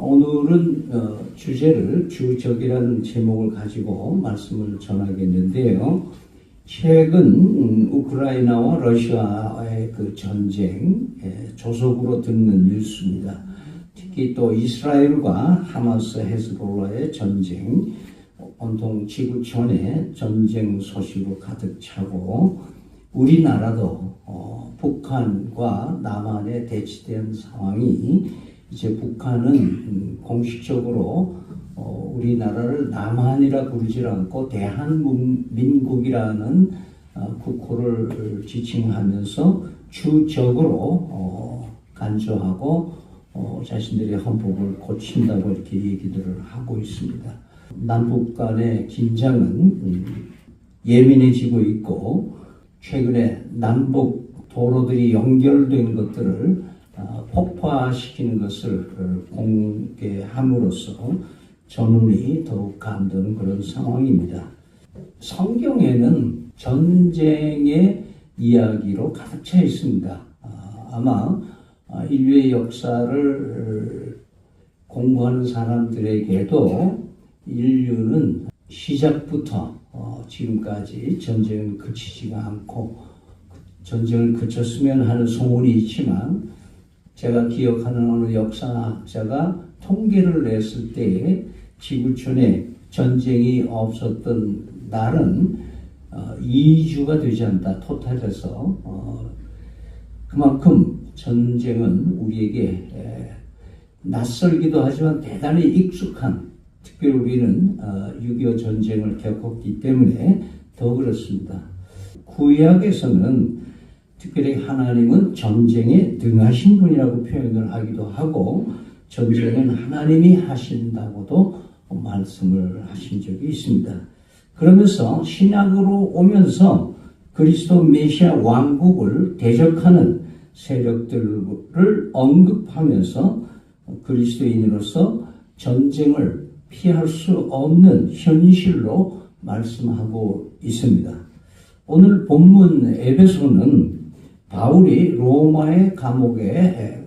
오늘은 주제를 주적이라는 제목을 가지고 말씀을 전하겠는데요. 최근 우크라이나와 러시아의 그 전쟁 조속으로 듣는 뉴스입니다. 특히 또 이스라엘과 하마스 헤즈볼라의 전쟁, 온통 지구촌에 전쟁 소식으로 가득 차고 우리나라도 북한과 남한에 대치된 상황이 이제 북한은 공식적으로 우리나라를 남한이라 부르지 않고 대한민국이라는 국호를 지칭하면서 주적으로 간주하고 자신들의 헌법을 고친다고 이렇게 얘기들을 하고 있습니다. 남북 간의 긴장은 예민해지고 있고 최근에 남북 도로들이 연결된 것들을 폭파시키는 것을 공개함으로써 전운이 더욱 감도는 그런 상황입니다. 성경에는 전쟁의 이야기로 가득 차 있습니다. 아마 인류의 역사를 공부하는 사람들에게도 인류는 시작부터 지금까지 전쟁은 그치지가 않고 전쟁을 그쳤으면 하는 소문이 있지만 제가 기억하는 어느 역사학자가 통계를 냈을 때에 지구촌에 전쟁이 없었던 날은 2주가 되지 않다. 토탈에서 그만큼 전쟁은 우리에게 낯설기도 하지만 대단히 익숙한, 특별히 우리는 6.25 전쟁을 겪었기 때문에 더 그렇습니다. 구약에서는 특별히 하나님은 전쟁에 능하신 분이라고 표현을 하기도 하고 전쟁은 하나님이 하신다고도 말씀을 하신 적이 있습니다. 그러면서 신약으로 오면서 그리스도 메시아 왕국을 대적하는 세력들을 언급하면서 그리스도인으로서 전쟁을 피할 수 없는 현실로 말씀하고 있습니다. 오늘 본문 에베소는 바울이 로마의 감옥에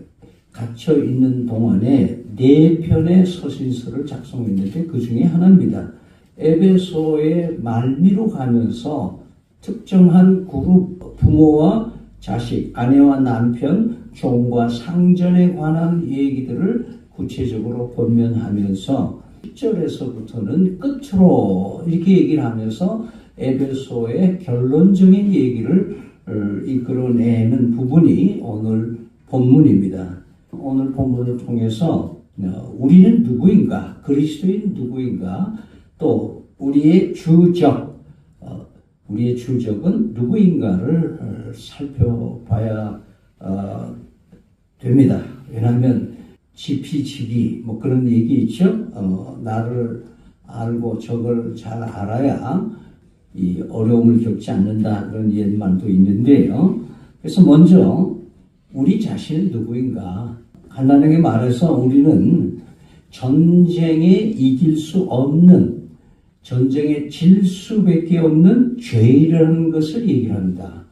갇혀 있는 동안에 4편의 서신서를 작성했는데 그 중에 하나입니다. 에베소의 말미로 가면서 특정한 그룹, 부모와 자식, 아내와 남편, 종과 상전에 관한 얘기들을 구체적으로 권면하면서 10절에서부터는 끝으로 이렇게 얘기를 하면서 에베소의 결론적인 얘기를 이끌어내는 부분이 오늘 본문입니다. 오늘 본문을 통해서 우리는 누구인가, 그리스도인 누구인가, 또 우리의 주적은 누구인가를 살펴봐야 됩니다. 왜냐하면 지피지기 뭐 그런 얘기 있죠. 나를 알고 적을 잘 알아야 이 어려움을 겪지 않는다, 그런 옛말도 있는데요. 그래서 먼저 우리 자신은 누구인가? 간단하게 말해서 우리는 전쟁에 이길 수 없는, 전쟁에 질 수밖에 없는 죄라는 것을 얘기를 합니다.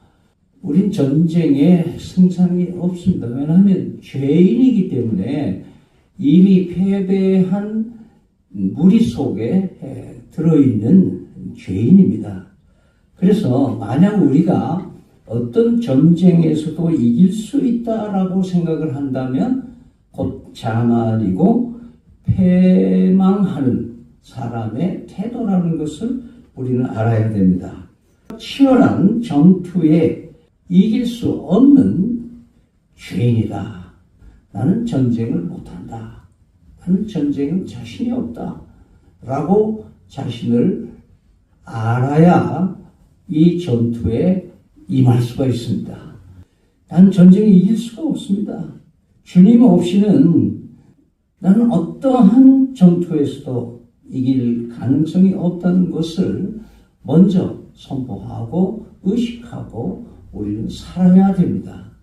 우린 전쟁에 승산이 없습니다. 왜냐하면 죄인이기 때문에 이미 패배한 무리 속에 들어있는 죄인입니다. 그래서 만약 우리가 어떤 전쟁에서도 이길 수 있다라고 생각을 한다면 곧 자만이고 패망하는 사람의 태도라는 것을 우리는 알아야 됩니다. 치열한 전투에 이길 수 없는 죄인이다. 나는 전쟁을 못한다. 나는 전쟁은 자신이 없다. 라고 자신을 알아야 이 전투에 임할 수가 있습니다. 난 전쟁에 이길 수가 없습니다. 주님 없이는 나는 어떠한 전투에서도 이길 가능성이 없다는 것을 먼저 선포하고 의식하고 우리는 살아야 됩니다.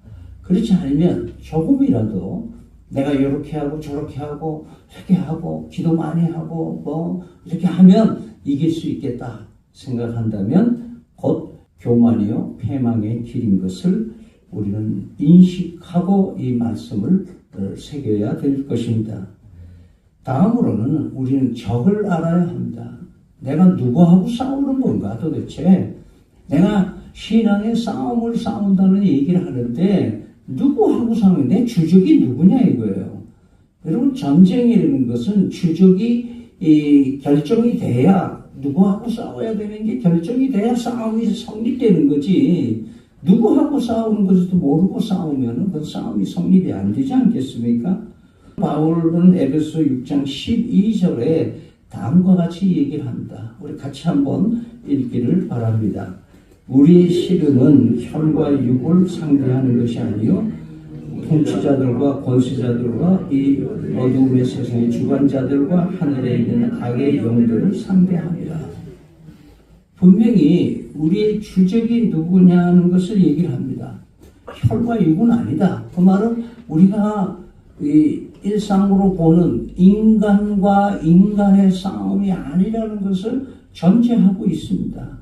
그렇지 않으면 조금이라도 내가 이렇게 하고 저렇게 하고 이렇게 하고 기도 많이 하고 뭐 이렇게 하면 이길 수 있겠다 생각한다면 곧 교만이요 패망의 길인 것을 우리는 인식하고 이 말씀을 새겨야 될 것입니다. 다음으로는 우리는 적을 알아야 합니다. 내가 누구하고 싸우는 건가 도대체. 내가 신앙의 싸움을 싸운다는 얘기를 하는데 누구하고 싸우는 내 주적이 누구냐 이거예요. 여러분 전쟁이라는 것은 주적이 결정이 돼야 누구하고 싸워야 되는 게 결정이 돼야 싸움이 성립되는 거지. 누구하고 싸우는 것도 모르고 싸우면 그 싸움이 성립이 안 되지 않겠습니까? 바울은 에베소 6장 12절에 다음과 같이 얘기를 합니다. 우리 같이 한번 읽기를 바랍니다. 우리의 씨름은 혈과 육을 상대하는 것이 아니요 통치자들과 권세자들과 이 어두움의 세상의 주관자들과 하늘에 있는 악의 영들을 상대합니다. 분명히 우리의 주적이 누구냐는 것을 얘기를 합니다. 혈과 육은 아니다. 그 말은 우리가 일상으로 보는 인간과 인간의 싸움이 아니라는 것을 전제하고 있습니다.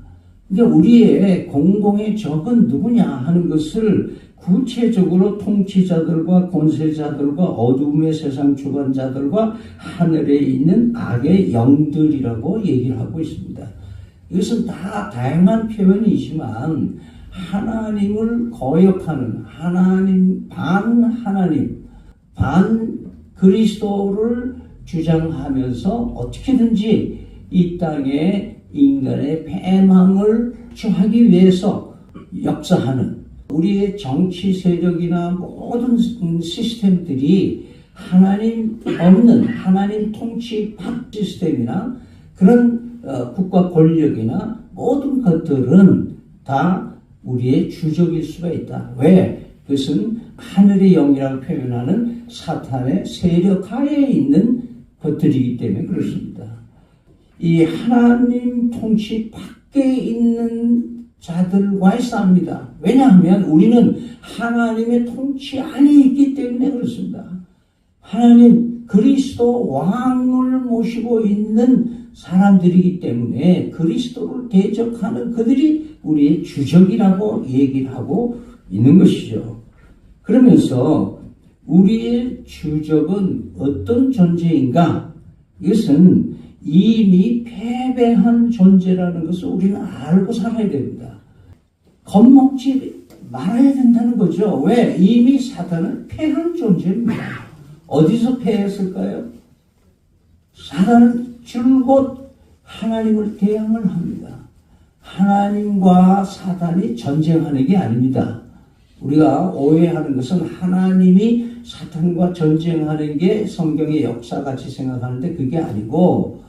그러니까 우리의 공공의 적은 누구냐 하는 것을 구체적으로 통치자들과 권세자들과 어둠의 세상 주관자들과 하늘에 있는 악의 영들이라고 얘기를 하고 있습니다. 이것은 다 다양한 표현이지만 하나님을 거역하는 하나님, 반 그리스도를 주장하면서 어떻게든지 이 땅에 인간의 패망을 추하기 위해서 역사하는 우리의 정치 세력이나 모든 시스템들이 하나님 없는 하나님 통치 박 시스템이나 그런 국가 권력이나 모든 것들은 다 우리의 주적일 수가 있다. 왜? 그것은 하늘의 영이라고 표현하는 사탄의 세력 하에 있는 것들이기 때문에 그렇습니다. 이 하나님 통치 밖에 있는 자들과의 싸움입니다. 왜냐하면 우리는 하나님의 통치 안에 있기 때문에 그렇습니다. 하나님 그리스도 왕을 모시고 있는 사람들이기 때문에 그리스도를 대적하는 그들이 우리의 주적이라고 얘기를 하고 있는 것이죠. 그러면서 우리의 주적은 어떤 존재인가? 이것은 이미 패배한 존재라는 것을 우리는 알고 살아야 됩니다. 겁먹지 말아야 된다는 거죠. 왜? 이미 사단은 패한 존재입니다. 어디서 패했을까요? 사단은 줄곧 하나님을 대항을 합니다. 하나님과 사단이 전쟁하는 게 아닙니다. 우리가 오해하는 것은 하나님이 사탄과 전쟁하는 게 성경의 역사같이 생각하는데 그게 아니고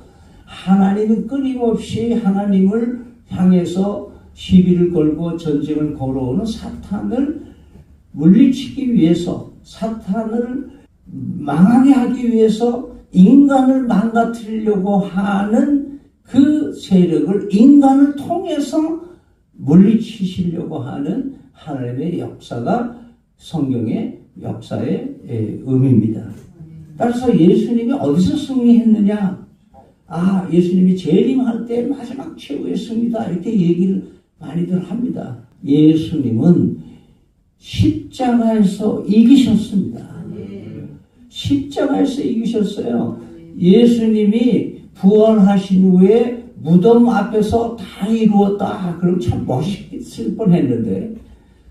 하나님은 끊임없이 하나님을 향해서 시비를 걸고 전쟁을 걸어오는 사탄을 물리치기 위해서 사탄을 망하게 하기 위해서 인간을 망가뜨리려고 하는 그 세력을 인간을 통해서 물리치시려고 하는 하나님의 역사가 성경의 역사의 의미입니다. 따라서 예수님이 어디서 승리했느냐? 예수님이 재림할 때 마지막 최후의 승리다 이렇게 얘기를 많이들 합니다. 예수님은 십자가에서 이기셨습니다. 십자가에서 이기셨어요. 예수님이 부활하신 후에 무덤 앞에서 다 이루었다. 그럼 참 멋있을 뻔했는데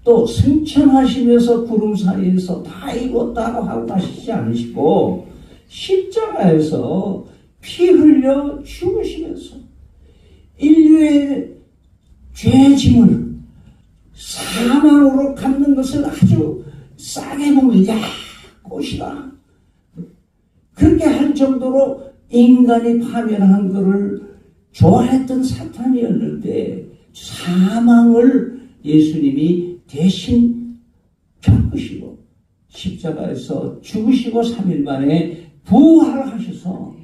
또 승천하시면서 구름 사이에서 다 이루었다고 하고 가시지 않으시고 십자가에서 피 흘려 죽으시면서 인류의 죄 지문을 사망으로 갚는 것을 아주 싸게 보면 꽃이다. 그렇게 할 정도로 인간이 파멸한 것을 좋아했던 사탄이었는데 사망을 예수님이 대신 겪으시고 십자가에서 죽으시고 3일 만에 부활하셔서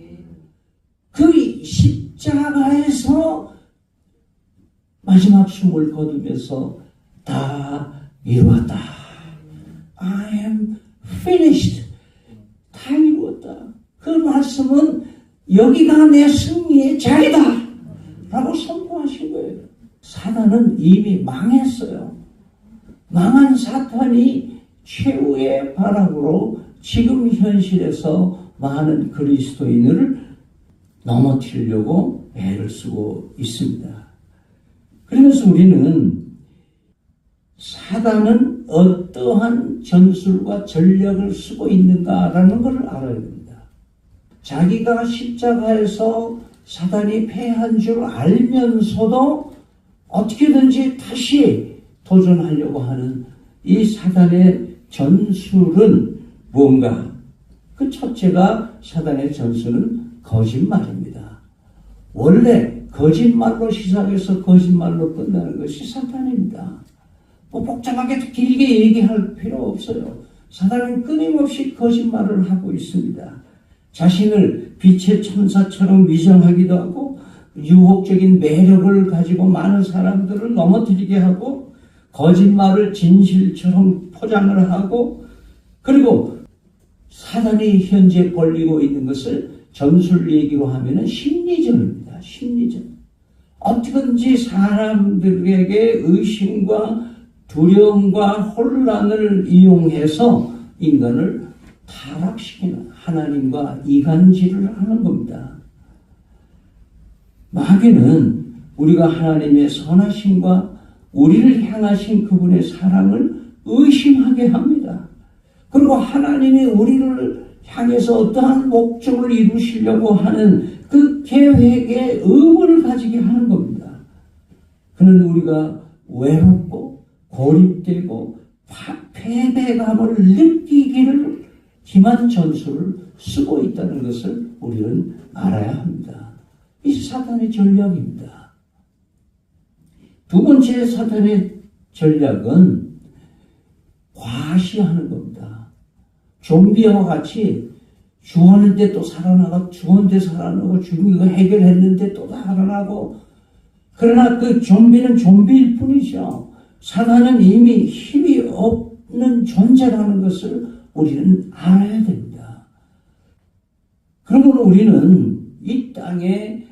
그 십자가에서 마지막 숨을 거두면서 다 이루었다. I am finished. 다 이루었다. 그 말씀은 여기가 내 승리의 자리다 라고 선포하신 거예요. 사단은 이미 망했어요. 망한 사탄이 최후의 발악으로 지금 현실에서 많은 그리스도인을 넘어뜨리려고 애를 쓰고 있습니다. 그러면서 우리는 사단은 어떠한 전술과 전략을 쓰고 있는가라는 것을 알아야 됩니다. 자기가 십자가에서 사단이 패한 줄 알면서도 어떻게든지 다시 도전하려고 하는 이 사단의 전술은 뭔가? 그 첫째가 사단의 전술은 거짓말입니다. 원래 거짓말로 시작해서 거짓말로 끝나는 것이 사탄입니다. 뭐 복잡하게 길게 얘기할 필요 없어요. 사단은 끊임없이 거짓말을 하고 있습니다. 자신을 빛의 천사처럼 위장하기도 하고 유혹적인 매력을 가지고 많은 사람들을 넘어뜨리게 하고 거짓말을 진실처럼 포장을 하고, 그리고 사단이 현재 벌리고 있는 것을 전술 얘기로 하면은 심리전입니다. 심리전. 어떻게든지 사람들에게 의심과 두려움과 혼란을 이용해서 인간을 타락시키는, 하나님과 이간질을 하는 겁니다. 마귀는 우리가 하나님의 선하심과 우리를 향하신 그분의 사랑을 의심하게 합니다. 그리고 하나님이 우리를 향해서 어떠한 목적을 이루시려고 하는 그 계획에 의문을 가지게 하는 겁니다. 그는 우리가 외롭고 고립되고 패배감을 느끼기를 기만 전술을 쓰고 있다는 것을 우리는 알아야 합니다. 이 사탄의 전략입니다. 두 번째 사탄의 전략은 과시하는 겁니다. 좀비와 같이 죽었는데 또 살아나고, 죽었는데 살아나고, 죽은 거 해결했는데 또 살아나고. 그러나 그 좀비는 좀비일 뿐이죠. 사탄은 이미 힘이 없는 존재라는 것을 우리는 알아야 됩니다. 그러므로 우리는 이 땅에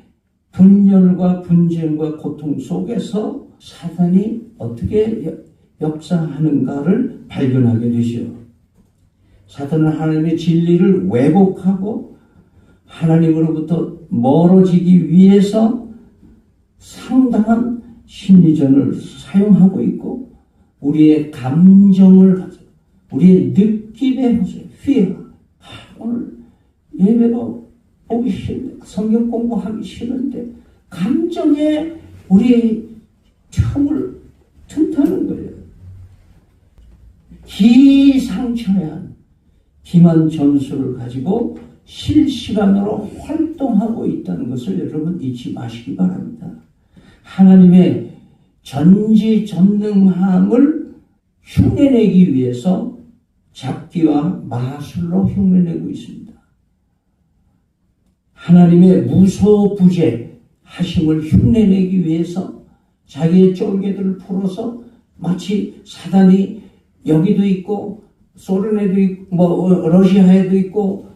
분열과 분쟁과 고통 속에서 사탄이 어떻게 역사하는가를 발견하게 되죠. 사탄은 하나님의 진리를 왜곡하고 하나님으로부터 멀어지기 위해서 상당한 심리전을 사용하고 있고, 우리의 감정을 가지고, 우리의 느낌에 fear, 오늘 예배가 보기 싫은데, 성경 공부하기 싫은데, 감정에 우리의 틈을 튼다는 거예요. 기상천외한 기만 전술을 가지고 실시간으로 활동하고 있다는 것을 여러분 잊지 마시기 바랍니다. 하나님의 전지전능함을 흉내내기 위해서 잡기와 마술로 흉내내고 있습니다. 하나님의 무소부재 하심을 흉내내기 위해서 자기의 쫄개들을 풀어서 마치 사단이 여기도 있고 소련에도 있고 뭐 러시아에도 있고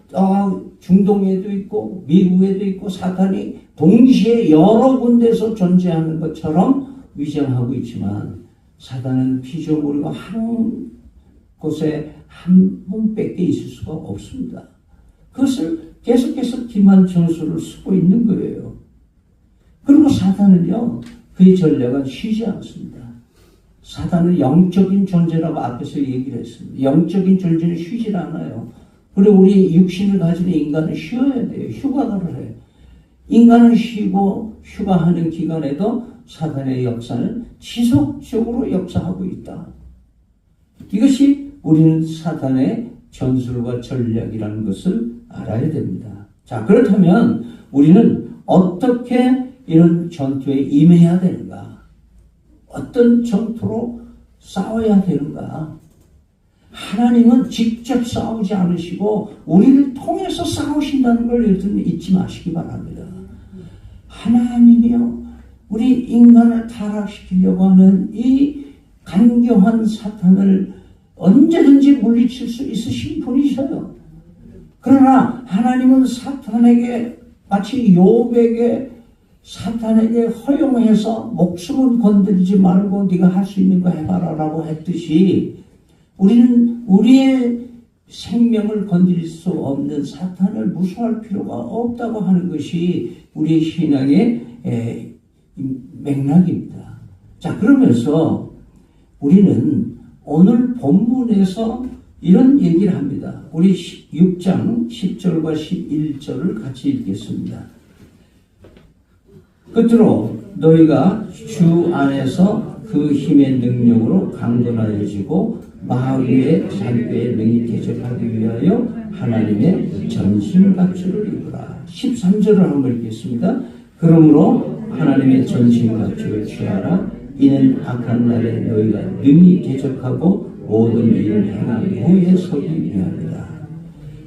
중동에도 있고 미국에도 있고 사탄이 동시에 여러 군데서 존재하는 것처럼 위장하고 있지만, 사단은 피조물이고 한 곳에 한 분밖에 있을 수가 없습니다. 그것을 계속해서 기만 전술을 쓰고 있는 거예요. 그리고 사단은요, 그의 전략은 쉬지 않습니다. 사단은 영적인 존재라고 앞에서 얘기를 했습니다. 영적인 존재는 쉬질 않아요. 그리고 우리 육신을 가진 인간은 쉬어야 돼요. 휴가를 해요. 인간은 쉬고 휴가하는 기간에도 사단의 역사는 지속적으로 역사하고 있다. 이것이 우리는 사단의 전술과 전략이라는 것을 알아야 됩니다. 자, 그렇다면 우리는 어떻게 이런 전투에 임해야 되는가? 어떤 전투로 싸워야 되는가? 하나님은 직접 싸우지 않으시고 우리를 통해서 싸우신다는 걸 여러분 잊지 마시기 바랍니다. 하나님이요, 우리 인간을 타락시키려고 하는 이 간교한 사탄을 언제든지 물리칠 수 있으신 분이셔요. 그러나 하나님은 사탄에게, 마치 욥에게 사탄에게 허용해서 목숨은 건드리지 말고 네가 할 수 있는 거 해봐라 라고 했듯이, 우리는 우리의 생명을 건드릴 수 없는 사탄을 무서워할 필요가 없다고 하는 것이 우리의 신앙의 맥락입니다. 자, 그러면서 우리는 오늘 본문에서 이런 얘기를 합니다. 우리 6장 10절과 11절을 같이 읽겠습니다. 끝으로 너희가 주 안에서 그 힘의 능력으로 강건하여지고 마귀의 잔꾀에 능히 대적하기 위하여 하나님의 전신갑주를 입으라. 13절을 한번 읽겠습니다. 그러므로 하나님의 전신갑주를 취하라. 이는 악한 날에 너희가 능히 대적하고 모든 일을 행한 후에 서기 위함이다.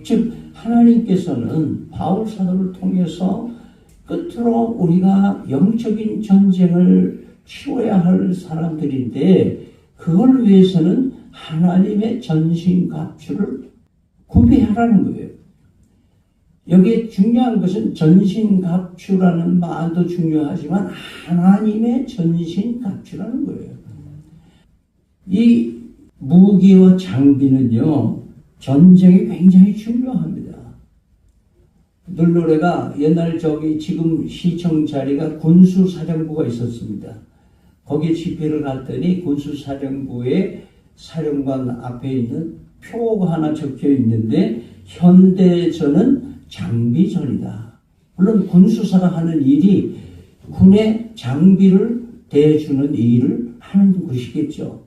즉 하나님께서는 바울 사도를 통해서 끝으로 우리가 영적인 전쟁을 치워야 할 사람들인데 그걸 위해서는 하나님의 전신갑주를 구비하라는 거예요. 여기에 중요한 것은 전신갑주라는 말도 중요하지만 하나님의 전신갑주라는 거예요. 이 무기와 장비는요, 전쟁이 굉장히 중요합니다. 늘노래가 옛날 지금 시청 자리가 군수사령부가 있었습니다. 거기에 집회를 갔더니 군수사령부에 사령관 앞에 있는 표가 하나 적혀 있는데 현대전은 장비전이다. 물론 군수사가 하는 일이 군의 장비를 대주는 일을 하는 것이겠죠.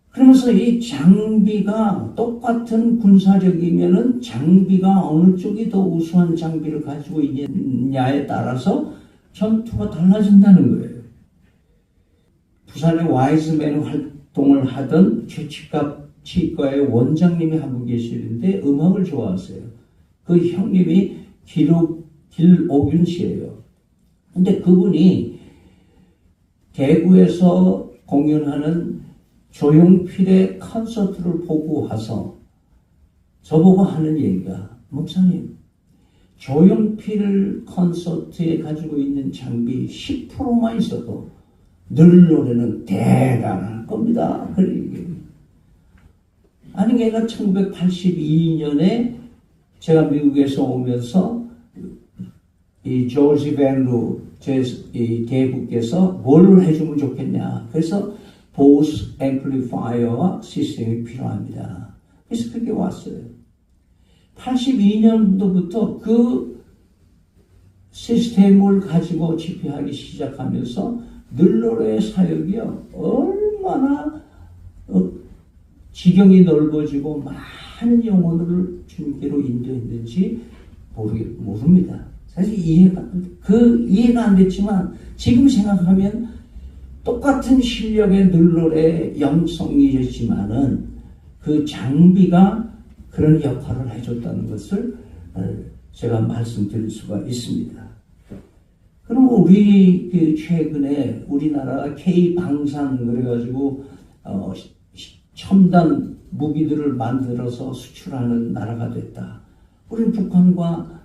그러면서 이 장비가 똑같은 군사력이면은 장비가 어느 쪽이 더 우수한 장비를 가지고 있느냐에 따라서 전투가 달라진다는 거예요. 부산의 와이즈맨 활동을 하던 최치갑 치과의 원장님이 한 분 계시는데 음악을 좋아하세요. 그 형님이 길오균 씨예요. 근데 그분이 대구에서 공연하는 조용필의 콘서트를 보고 와서 저보고 하는 얘기가, 목사님, 조용필 콘서트에 가지고 있는 장비 10%만 있어도 늘 노래는 대단할 겁니다. 아니, 걔가 1982년에 제가 미국에서 오면서 이 조지 밴루 이 대국께서 뭘 해주면 좋겠냐. 그래서 보스 앰플리파이어와 시스템이 필요합니다. 그래서 그게 왔어요. 82년도부터 그 시스템을 가지고 집회하기 시작하면서 늘노래의 사역이요, 얼마나 지경이 넓어지고 많은 영혼을 주님께로 인도했는지 모릅니다. 사실 이해가 안 됐지만 지금 생각하면 똑같은 실력의 늘노래 영성이었지만은 그 장비가 그런 역할을 해줬다는 것을 제가 말씀드릴 수가 있습니다. 그럼 우리 최근에 우리나라가 K-방산 그래가지고 첨단 무기들을 만들어서 수출하는 나라가 됐다. 우리는 북한과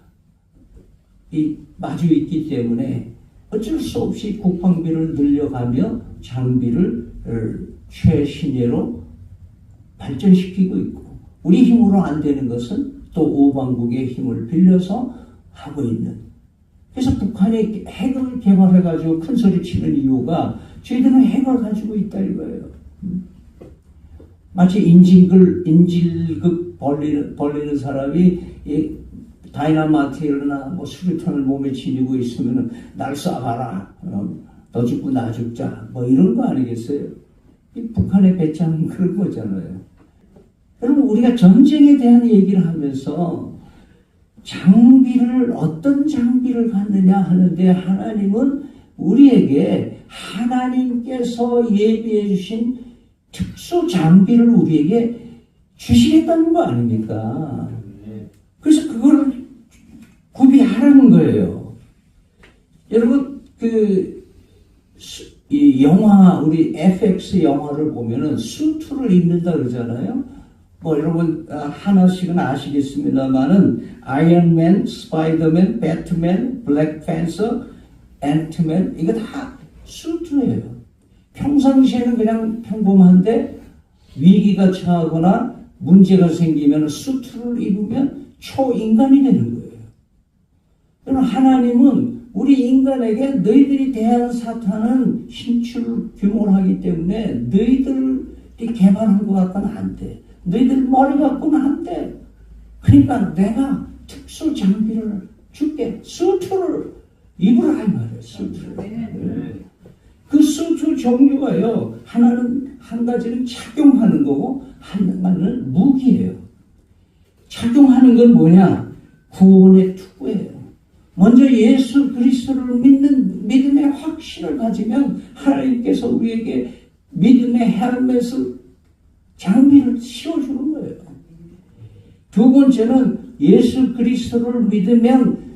마주 있기 때문에 어쩔 수 없이 국방비를 늘려가며 장비를 최신예로 발전시키고 있고, 우리 힘으로 안 되는 것은 또 우방국의 힘을 빌려서 하고 있는. 그래서 북한이 핵을 개발해가지고 큰 소리 치는 이유가 저희들은 핵을 가지고 있다 이거예요. 마치 인질극 벌리는 사람이 다이나마이트나 뭐 수류탄을 몸에 지니고 있으면은 날 쏴봐라, 너 죽고 나 죽자, 뭐 이런 거 아니겠어요? 이 북한의 배짱은 그런 거잖아요. 여러분, 우리가 전쟁에 대한 얘기를 하면서 장비를 어떤 장비를 갖느냐 하는데, 하나님은 우리에게 하나님께서 예비해 주신 특수 장비를 우리에게 주시겠다는 거 아닙니까? 그래서 그걸 구비하라는 거예요. 여러분, 이 영화, 우리 FX 영화를 보면은 수트를 입는다 그러잖아요. 뭐 여러분 하나씩은 아시겠습니다만은 아이언맨, 스파이더맨, 배트맨, 블랙팬서, 앤트맨, 이거 다 수트예요. 평상시에는 그냥 평범한데 위기가 처하거나 문제가 생기면 수트를 입으면 초인간이 되는 거예요. 그럼 하나님은 우리 인간에게 너희들이 대하는 사탄은 신출 규모하기 때문에 너희들이 개발한 것 같고는 안 돼. 너희들 머리 갖고는 안 돼. 그러니까 내가 특수 장비를 줄게. 수트를 입으라 이 말이에요. 수트를. 그 수트 종류가요. 하나는 한 가지는 착용하는 거고 하나는 무기예요. 착용하는 건 뭐냐? 구원의 투구예요. 먼저 예수 그리스도를 믿는 믿음의 확신을 가지면 하나님께서 우리에게 믿음의 헬멧을 장비를 씌워주는 거예요. 두 번째는 예수 그리스도를 믿으면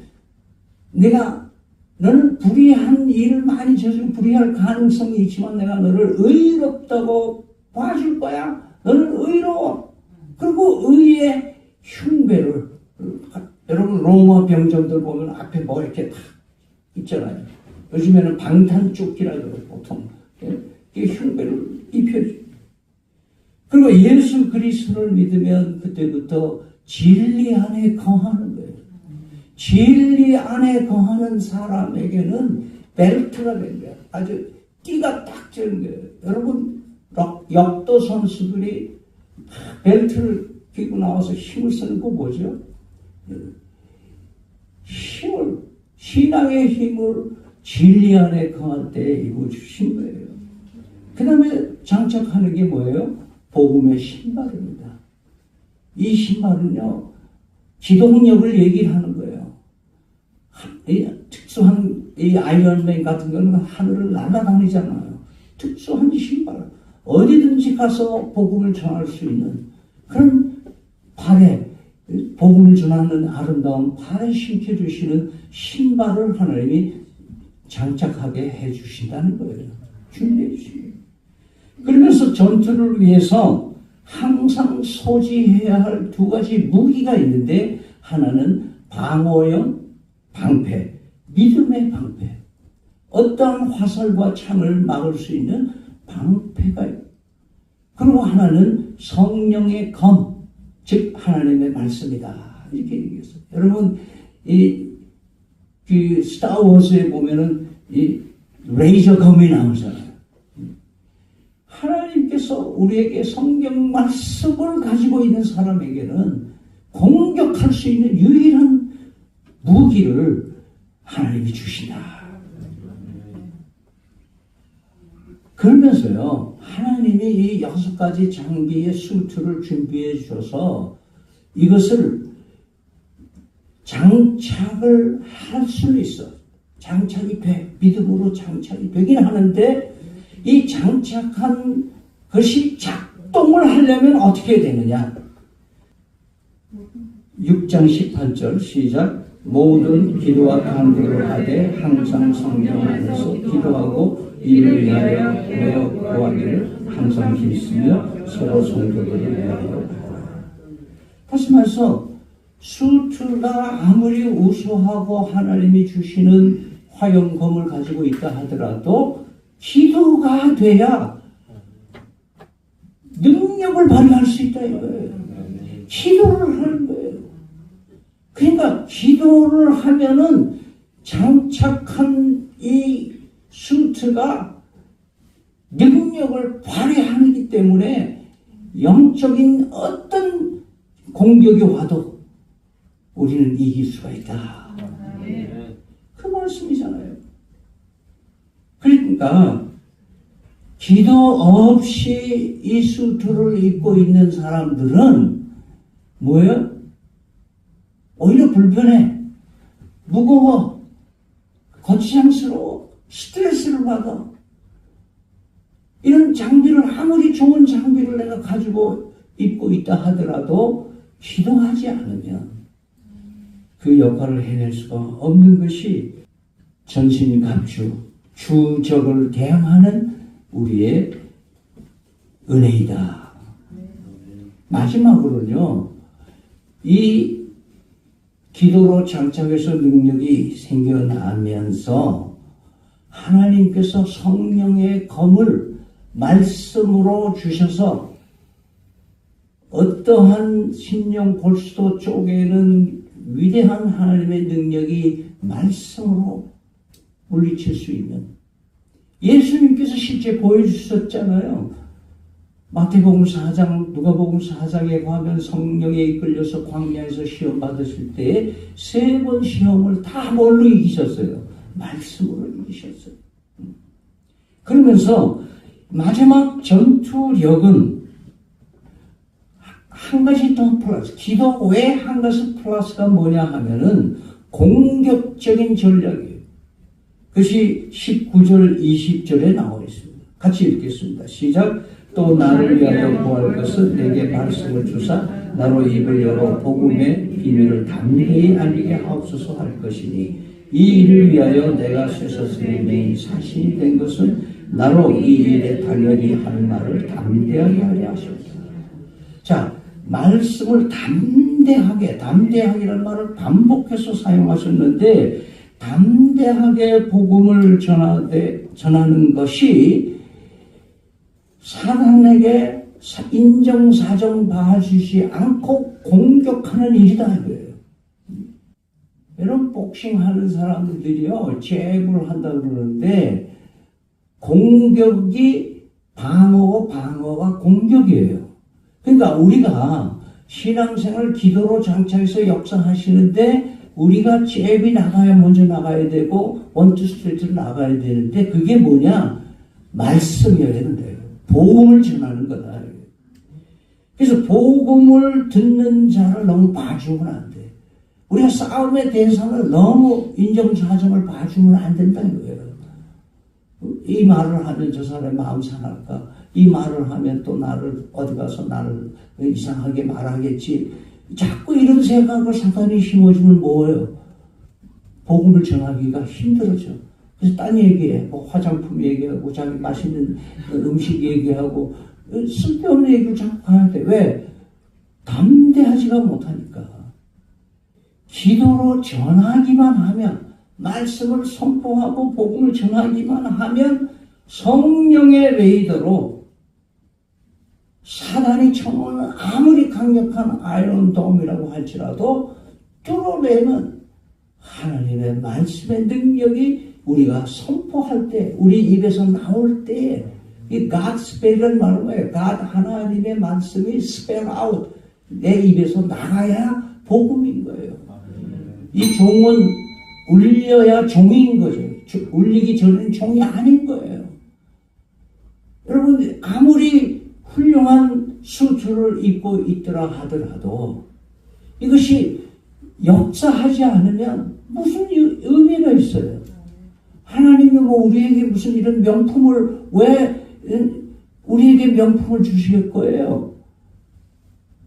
너는 불의한 일을 많이 저지르고 불의할 가능성이 있지만 내가 너를 의롭다고 봐줄 거야. 너는 의로워. 그리고 의의 흉배를 여러분 로마 병정들 보면 앞에 뭐 이렇게 딱 있잖아요. 요즘에는 방탄조끼라 그러고 보통 이 흉배를 입혀줘. 그리고 예수 그리스도를 믿으면 그때부터 진리 안에 거하는 거예요. 진리 안에 거하는 사람에게는 벨트가 된 거예요. 아주 끼가 딱 지는 거예요. 여러분 역도 선수들이 벨트를 끼고 나와서 힘을 쓰는 거 뭐죠? 신앙의 힘을 진리 안에 거할 때 입어 주신 거예요. 그 다음에 장착하는 게 뭐예요? 복음의 신발입니다. 이 신발은요, 기동력을 얘기를 하는 거예요. 이 특수한 이 아이언맨 같은 거는 하늘을 날아다니잖아요. 특수한 신발. 어디든지 가서 복음을 전할 수 있는 그런 발에 복음을 전하는 아름다운 발에 신겨주시는 신발을 하나님이 장착하게 해주신다는 거예요. 준비해 주시고. 그러면서 전투를 위해서 항상 소지해야 할 두 가지 무기가 있는데 하나는 방어용 방패, 믿음의 방패. 어떠한 화살과 창을 막을 수 있는 방패가 있고 그리고 하나는 성령의 검, 즉 하나님의 말씀이다. 이렇게 얘기했어요. 여러분 그 스타워즈에 보면은 이 레이저 검이 나오잖아요. 하나님께서 우리에게 성경 말씀을 가지고 있는 사람에게는 공격할 수 있는 유일한 무기를 하나님이 주신다. 그러면서요, 하나님이 이 6가지 장비의 수트를 준비해 주셔서 이것을 장착을 할 수 있어. 장착이 돼. 믿음으로 장착이 되긴 하는데 이 장착한 것이 작동을 하려면 어떻게 되느냐? 6장 18절 시작. 모든 기도와 간구를 하되 항상 성령 안에서 기도하고 이를 위하여 매어 구하기를 항상 힘쓰며 서로 성도들을 위하여. 다시 말해서 수트가 아무리 우수하고 하나님이 주시는 화용검을 가지고 있다 하더라도 기도가 돼야 능력을 발휘할 수 있다 이거예요. 기도를 하는 거예요. 그러니까 기도를 하면은 장착한 이 수트가 능력을 발휘하기 때문에 영적인 어떤 공격이 와도 우리는 이길 수가 있다. 그 말씀이잖아요. 그러니까 기도 없이 이 수트를 입고 있는 사람들은 뭐예요? 오히려 불편해, 무거워, 거추장스러워, 스트레스를 받아. 이런 장비를 아무리 좋은 장비를 내가 가지고 입고 있다 하더라도 기도하지 않으면 그 역할을 해낼 수가 없는 것이 전신갑주, 주적을 대항하는 우리의 은혜이다. 마지막으로는요, 이 기도로 장착해서 능력이 생겨나면서 하나님께서 성령의 검을 말씀으로 주셔서 어떠한 신령 골수도 쪼개는 위대한 하나님의 능력이 말씀으로 물리칠 수 있는, 예수님께서 실제 보여주셨잖아요. 마태복음 4장, 누가복음 4장에 가면 성령에 이끌려서 광야에서 시험 받으실 때 3번 시험을 다 뭘로 이기셨어요? 말씀으로 이기셨어요. 그러면서 마지막 전투력은 한 가지 더 플러스, 기도 외에 한 가지 플러스가 뭐냐 하면은 공격적인 전략이에요. 그것이 19절, 20절에 나와 있습니다. 같이 읽겠습니다. 시작. 또 나를 위하여 구할 것은 내게 말씀을 주사 나로 입을 열어 복음의 비밀을 담대히 알리게 하옵소서 할 것이니 이 일을 위하여 내가 쇠사슬이 매인 사신이 된 것은 나로 이 일에 당연히 할 말을 담대하게 하려 하셨다. 자, 말씀을 담대하게라는 말을 반복해서 사용하셨는데, 담대하게 복음을 전하는 것이 사단에게 인정사정 봐주지 않고 공격하는 일이다 이거예요. 여러분, 복싱하는 사람들이요, 제구를 한다고 그러는데 공격이 방어고 방어가 공격이에요. 그러니까 우리가 신앙생활 기도로 장착해서 역사하시는데 우리가 잽이 먼저 나가야 되고 원투 스트레이트로 나가야 되는데, 그게 뭐냐? 말씀이어야 된대요. 복음을 전하는 거다. 그래서 복음을 듣는 자를 너무 봐주면 안 돼. 우리가 싸움의 대상을 너무 인정사정을 봐주면 안 된다는 거예요. 이 말을 하면 저 사람의 마음 상할까? 이 말을 하면 또 나를 어디 가서 나를 이상하게 말하겠지. 자꾸 이런 생각을 사단이 심어주면 뭐예요? 복음을 전하기가 힘들어져. 그래서 딴 얘기해. 뭐 화장품 얘기하고 자기 맛있는 음식 얘기하고 쓸데없는 얘기를 자꾸 가야 돼. 왜? 담대하지가 못하니까. 기도로 전하기만 하면, 말씀을 선포하고 복음을 전하기만 하면 성령의 레이더로 사단이 쳐놓은 아무리 강력한 아이론돔이라고 할지라도 뚫어내는 하나님의 말씀의 능력이 우리가 선포할 때, 우리 입에서 나올 때, 이 God spell이라는 말은 뭐예요? God, 하나님의 말씀이 spell out, 내 입에서 나가야 복음인 거예요. 이 종은 울려야 종인 거죠. 울리기 전에는 종이 아닌 거예요. 여러분, 아무리 훌륭한 수트를 입고 있더라 하더라도 이것이 역사하지 않으면 무슨 의미가 있어요? 하나님이 뭐 우리에게 무슨 이런 명품을 왜 우리에게 명품을 주실 거예요?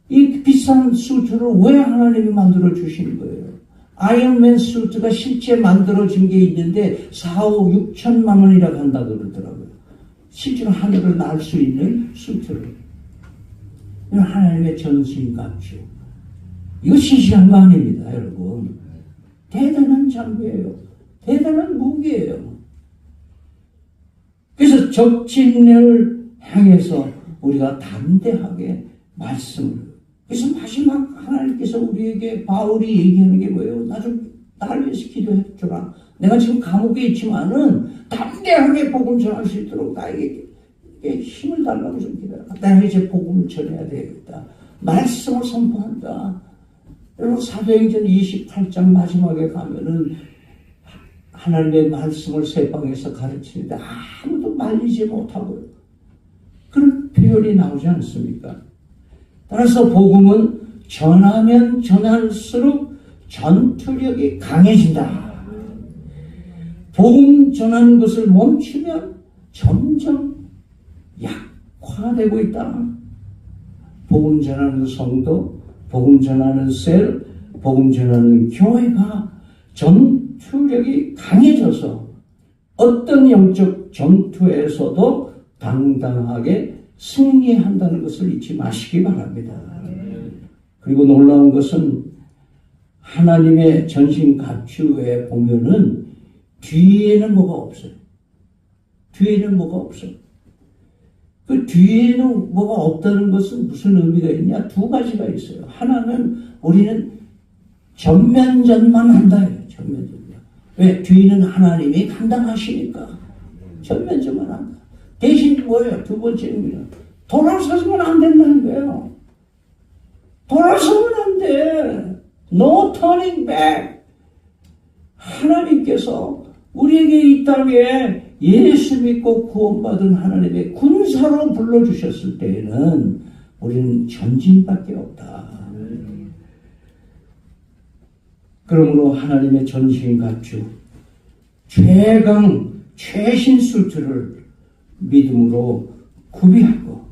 이 비싼 수트를 왜 하나님이 만들어 주신 거예요? 아이언맨 수트가 실제 만들어진 게 있는데 4, 5, 6천만 원이라고 한다고 그러더라고요. 실제로 하늘을 날 수 있는 수트를. 이건 하나님의 전신갑주. 이거 시시한 거 아닙니다, 여러분. 대단한 장비예요. 대단한 무기예요. 그래서 적진을 향해서 우리가 담대하게 말씀을. 그래서 마지막 하나님께서 우리에게 바울이 얘기하는 게 뭐예요? 나를 위해서 기도해주라. 내가 지금 감옥에 있지만은 담대하게 복음 전할 수 있도록 나에게 힘을 달라고 좀 기도해라. 내가 이제 복음을 전해야 되겠다. 말씀을 선포한다. 여러분, 사도행전 28장 마지막에 가면은 하나님의 말씀을 세방에서 가르치는데 아무도 말리지 못하고요. 그런 표현이 나오지 않습니까? 따라서 복음은 전하면 전할수록 전투력이 강해진다. 복음 전하는 것을 멈추면 점점 약화되고 있다. 복음 전하는 성도, 복음 전하는 셀, 복음 전하는 교회가 전투력이 강해져서 어떤 영적 전투에서도 당당하게 승리한다는 것을 잊지 마시기 바랍니다. 그리고 놀라운 것은 하나님의 전신 갑주에 보면은 뒤에는 뭐가 없어요. 뒤에는 뭐가 없어요. 그 뒤에는 뭐가 없다는 것은 무슨 의미가 있냐? 두 가지가 있어요. 하나는 우리는 전면전만 한다예요. 전면전만. 왜? 뒤는 하나님이 감당하시니까 전면전만 한다. 대신 뭐예요? 두 번째는 돌아서서는 안 된다는 거예요. 돌아서면 안 돼. No turning back. 하나님께서 우리에게 이 땅에 예수 믿고 구원받은 하나님의 군사로 불러주셨을 때에는 우리는 전진밖에 없다. 그러므로 하나님의 전신 갑주, 최강, 최신 수트를 믿음으로 구비하고,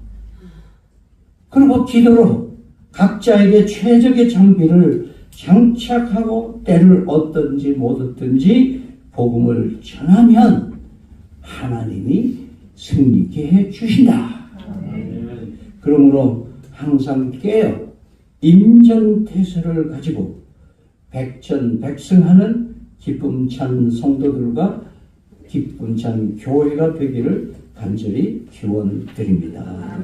그리고 기도로 각자에게 최적의 장비를 장착하고 때를 얻든지 못 얻든지 복음을 전하면 하나님이 승리케 해 주신다. 그러므로 항상 깨어 임전태세를 가지고 백전백승하는 기쁨찬 성도들과 기쁨찬 교회가 되기를 간절히 기원드립니다.